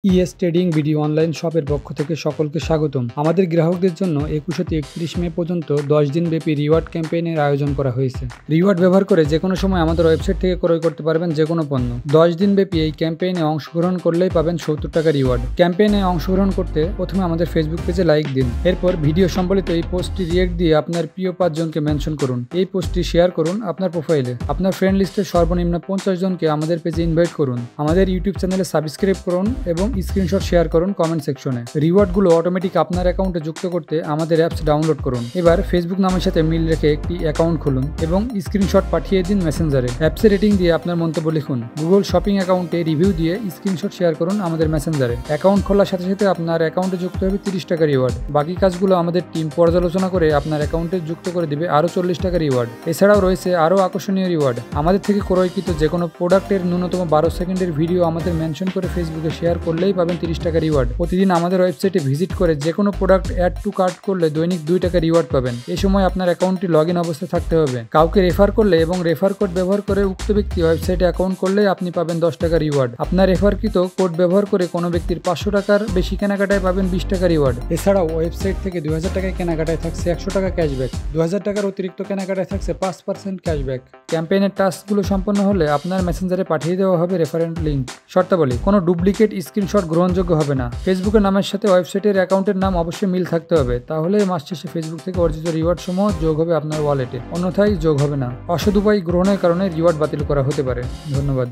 ES trading video online শপের পক্ষ থেকে সকলকে স্বাগতম। আমাদের গ্রাহকদের জন্য 21 থেকে 31 মে পর্যন্ত 10 দিন ব্যাপী রিওয়ার্ড ক্যাম্পেইনের আয়োজন করা হয়েছে। রিওয়ার্ড ব্যবহার করে যে কোনো সময় আমাদের ওয়েবসাইট থেকে ক্রয় করতে পারবেন যে কোনো পণ্য। 10 দিন ব্যাপী এই ক্যাম্পেইনে অংশগ্রহণ করলেই পাবেন 70 টাকা রিওয়ার্ড। ক্যাম্পেইনে অংশগ্রহণ করতে প্রথমে আমাদের ফেসবুক পেজে লাইক দিন। এরপর ভিডিও সম্বলিত এই পোস্টটি রিয়েক্ট দিয়ে আপনার প্রিয় 5 জনকে মেনশন করুন। এই পোস্টটি শেয়ার করুন আপনার প্রোফাইলে। আপনার ফ্রেন্ড লিস্টের সর্বনিম্ন 50 জনকে আমাদের পেজে ইনভাইট করুন। আমাদের ইউটিউব চ্যানেলে সাবস্ক্রাইব করুন এবং স্ক্রিনশট শেয়ার করুন কমেন্ট সেকশনে। রিওয়ার্ডগুলো অটোমেটিক আপনার অ্যাকাউন্টে যুক্ত করতে আমাদের অ্যাপস ডাউনলোড করুন। এবার ফেসবুক নামের সাথে মিল রেখে একটি অ্যাকাউন্ট খুলুন এবং স্ক্রিনশট পাঠিয়ে দিন মেসেঞ্জারে। অ্যাপসে রেটিং দিয়ে আপনার মন্তব্য লিখুন। গুগল শপিং অ্যাকাউন্টে রিভিউ দিয়ে স্ক্রিনশট শেয়ার করুন আমাদের মেসেঞ্জারে। অ্যাকাউন্ট খোলার সাথে সাথে আপনার অ্যাকাউন্টে যুক্ত হবে 30 টাকা রিওয়ার্ড। বাকি কাজগুলো আমাদের টিম পর্যালোচনা করে আপনার অ্যাকাউন্টে যুক্ত করে দিবে আরও 40 টাকা রিওয়ার্ড। এছাড়াও রয়েছে আরও আকর্ষণীয় রিওয়ার্ড। আমাদের থেকে ক্রয়কৃত যে কোনো প্রোডাক্টের ন্যূনতম 12 সেকেন্ডের ভিডিও আমাদের মেনশন করে ফেসবুকে শেয়ার করলেই পাবেন 30 টাকা রিওয়ার্ড। প্রতিদিন আমাদের ওয়েবসাইটে ভিজিট করে যে কোনো প্রোডাক্ট অ্যাড টু কার্ট করলে দৈনিক 2 টাকা রিওয়ার্ড পাবেন। এই সময় আপনার অ্যাকাউন্টটি লগ ইন অবস্থায় থাকতে হবে। কাউকে রেফার করলে এবং রেফার কোড ব্যবহার করে উক্ত ব্যক্তি ওয়েবসাইটে অ্যাকাউন্ট করলে আপনি পাবেন 10 টাকা রিওয়ার্ড। আপনার রেফারকৃত কোড ব্যবহার করে কোনো ব্যক্তির 500 টাকার বেশি কেনাকাটায় পাবেন 20 টাকা রিওয়ার্ড। এছাড়াও ওয়েবসাইট থেকে 2000 টাকায় কেনাকাটায় থাকছে 100 টাকা ক্যাশব্যাক। 2000 টাকার অতিরিক্ত কেনাকাটায় থাকছে 5% ক্যাশব্যাক। ক্যাম্পেইনের টাস্কগুলো সম্পন্ন হলে আপনার মেসেঞ্জারে পাঠিয়ে দেওয়া হবে রেফারেন্স লিঙ্ক। শর্তাবলী: কোনো ডুপ্লিকেট স্ক্রিনশট গ্রহণযোগ্য হবে না। ফেসবুকের নামের সাথে ওয়েবসাইটের অ্যাকাউন্টের নাম অবশ্যই মিল থাকতে হবে, তাহলে মাস শেষে ফেসবুক থেকে অর্জিত রিওয়ার্ড সমূহ যোগ হবে আপনার ওয়ালেটে, অন্যথায় যোগ হবে না। অসৎ উপায় গ্রহণের কারণে রিওয়ার্ড বাতিল করা হতে পারে। ধন্যবাদ।